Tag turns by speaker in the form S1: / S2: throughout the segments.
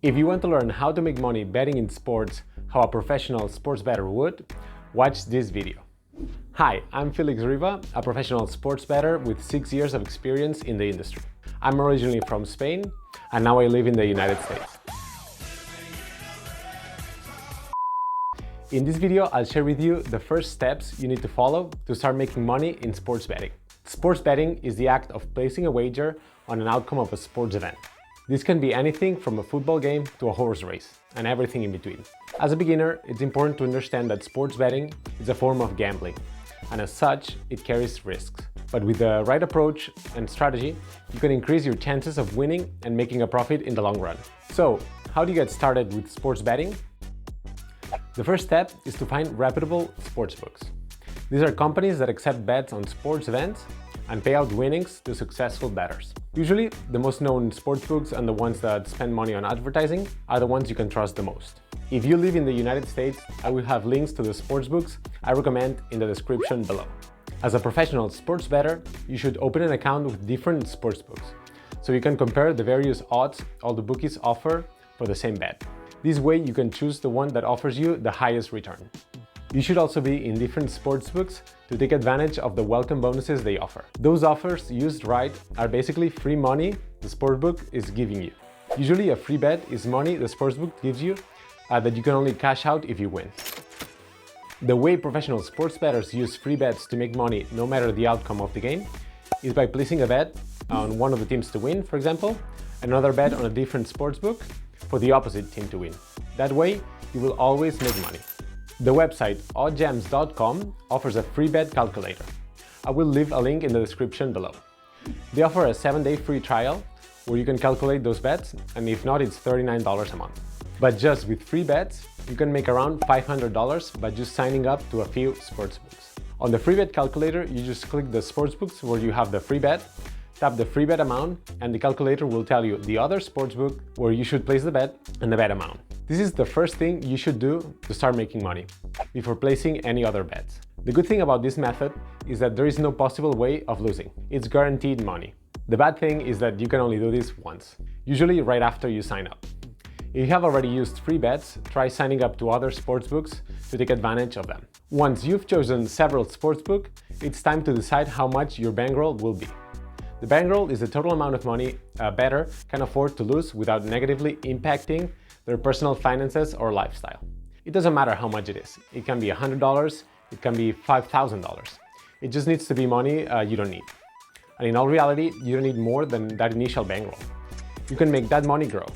S1: If you want to learn how to make money betting in sports, how a professional sports bettor would, watch this video. Hi, I'm Felix Riva, a professional sports bettor with 6 years of experience in the industry. I'm originally from Spain, and now I live in the United States. In this video, I'll share with you the first steps you need to follow to start making money in sports betting. Sports betting is the act of placing a wager on an outcome of a sports event. This can be anything from a football game to a horse race, and everything in between. As a beginner, it's important to understand that sports betting is a form of gambling, and as such, it carries risks. But with the right approach and strategy, you can increase your chances of winning and making a profit in the long run. So, how do you get started with sports betting? The first step is to find reputable sportsbooks. These are companies that accept bets on sports events and pay out winnings to successful bettors. Usually, the most known sportsbooks and the ones that spend money on advertising are the ones you can trust the most. If you live in the United States, I will have links to the sportsbooks I recommend in the description below. As a professional sports bettor, you should open an account with different sportsbooks, so you can compare the various odds all the bookies offer for the same bet. This way, you can choose the one that offers you the highest return. You should also be in different sportsbooks to take advantage of the welcome bonuses they offer. Those offers, used right, are basically free money the sportsbook is giving you. Usually a free bet is money the sportsbook gives you that you can only cash out if you win. The way professional sports bettors use free bets to make money no matter the outcome of the game is by placing a bet on one of the teams to win, for example, another bet on a different sportsbook for the opposite team to win. That way, you will always make money. The website oddgems.com offers a free bet calculator. I will leave a link in the description below. They offer a 7-day free trial where you can calculate those bets, and if not, it's $39 a month. But just with free bets, you can make around $500 by just signing up to a few sportsbooks. On the free bet calculator, you just click the sportsbooks where you have the free bet, tap the free bet amount, and the calculator will tell you the other sportsbook where you should place the bet and the bet amount. This is the first thing you should do to start making money, before placing any other bets. The good thing about this method is that there is no possible way of losing. It's guaranteed money. The bad thing is that you can only do this once, usually right after you sign up. If you have already used free bets, try signing up to other sportsbooks to take advantage of them. Once you've chosen several sportsbooks, it's time to decide how much your bankroll will be. The bankroll is the total amount of money a bettor can afford to lose without negatively impacting their personal finances or lifestyle. It doesn't matter how much it is. It can be $100, it can be $5,000. It just needs to be money you don't need. And in all reality, you don't need more than that initial bankroll. You can make that money grow.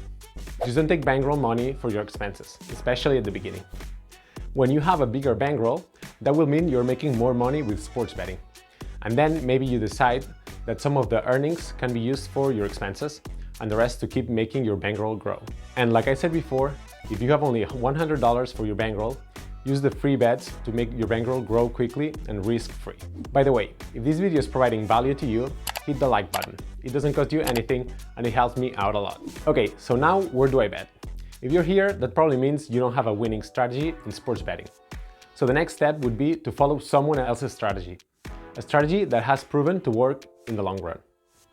S1: Just don't take bankroll money for your expenses, especially at the beginning. When you have a bigger bankroll, that will mean you're making more money with sports betting. And then maybe you decide that some of the earnings can be used for your expenses and the rest to keep making your bankroll grow. And like I said before, if you have only $100 for your bankroll, use the free bets to make your bankroll grow quickly and risk-free. By the way, if this video is providing value to you, hit the like button. It doesn't cost you anything and it helps me out a lot. Okay, so now where do I bet? If you're here, that probably means you don't have a winning strategy in sports betting. So the next step would be to follow someone else's strategy, a strategy that has proven to work in the long run.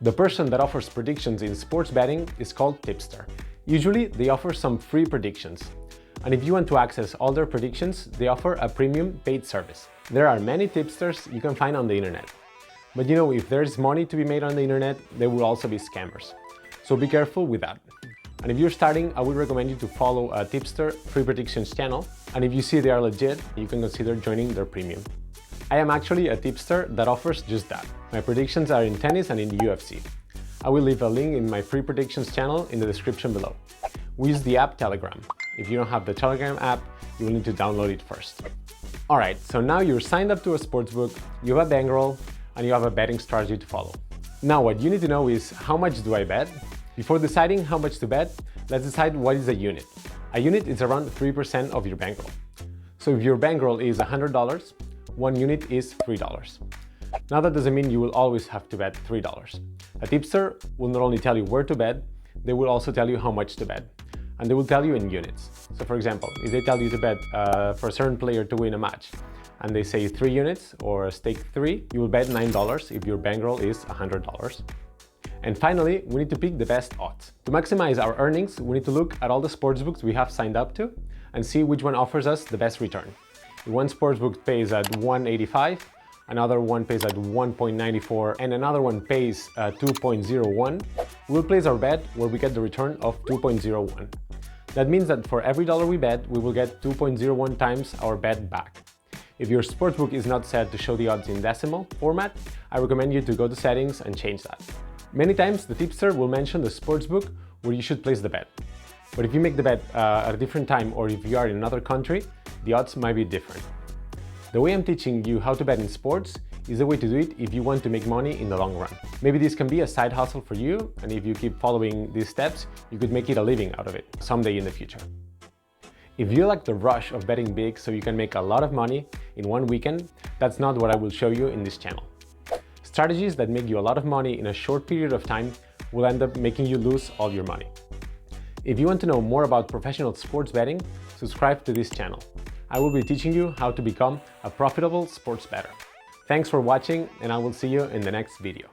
S1: The person that offers predictions in sports betting is called tipster. Usually, they offer some free predictions. And if you want to access all their predictions, they offer a premium paid service. There are many tipsters you can find on the internet. But you know, if there's money to be made on the internet, there will also be scammers. So be careful with that. And if you're starting, I would recommend you to follow a tipster free predictions channel. And if you see they are legit, you can consider joining their premium. I am actually a tipster that offers just that. My predictions are in tennis and in the UFC. I will leave a link in my free predictions channel in the description below. We use the app Telegram. If you don't have the Telegram app, you will need to download it first. Alright, so now you're signed up to a sportsbook, you have a bankroll, and you have a betting strategy to follow. Now what you need to know is, how much do I bet? Before deciding how much to bet, let's decide what is a unit. A unit is around 3% of your bankroll. So if your bankroll is $100, 1 unit is $3. Now that doesn't mean you will always have to bet $3. A tipster will not only tell you where to bet, they will also tell you how much to bet. And they will tell you in units. So for example, if they tell you to bet for a certain player to win a match, and they say 3 units or stake 3, you will bet $9 if your bankroll is $100. And finally, we need to pick the best odds. To maximize our earnings, we need to look at all the sportsbooks we have signed up to and see which one offers us the best return. If one sportsbook pays at 1.85, another one pays at 1.94, and another one pays 2.01, we'll place our bet where we get the return of 2.01. That means that for every dollar we bet, we will get 2.01 times our bet back. If your sportsbook is not set to show the odds in decimal format, I recommend you to go to settings and change that. Many times, the tipster will mention the sportsbook where you should place the bet. But if you make the bet at a different time, or if you are in another country, the odds might be different. The way I'm teaching you how to bet in sports is the way to do it if you want to make money in the long run. Maybe this can be a side hustle for you, and if you keep following these steps, you could make it a living out of it someday in the future. If you like the rush of betting big so you can make a lot of money in one weekend, that's not what I will show you in this channel. Strategies that make you a lot of money in a short period of time will end up making you lose all your money. If you want to know more about professional sports betting, subscribe to this channel. I will be teaching you how to become a profitable sports bettor. Thanks for watching, and I will see you in the next video.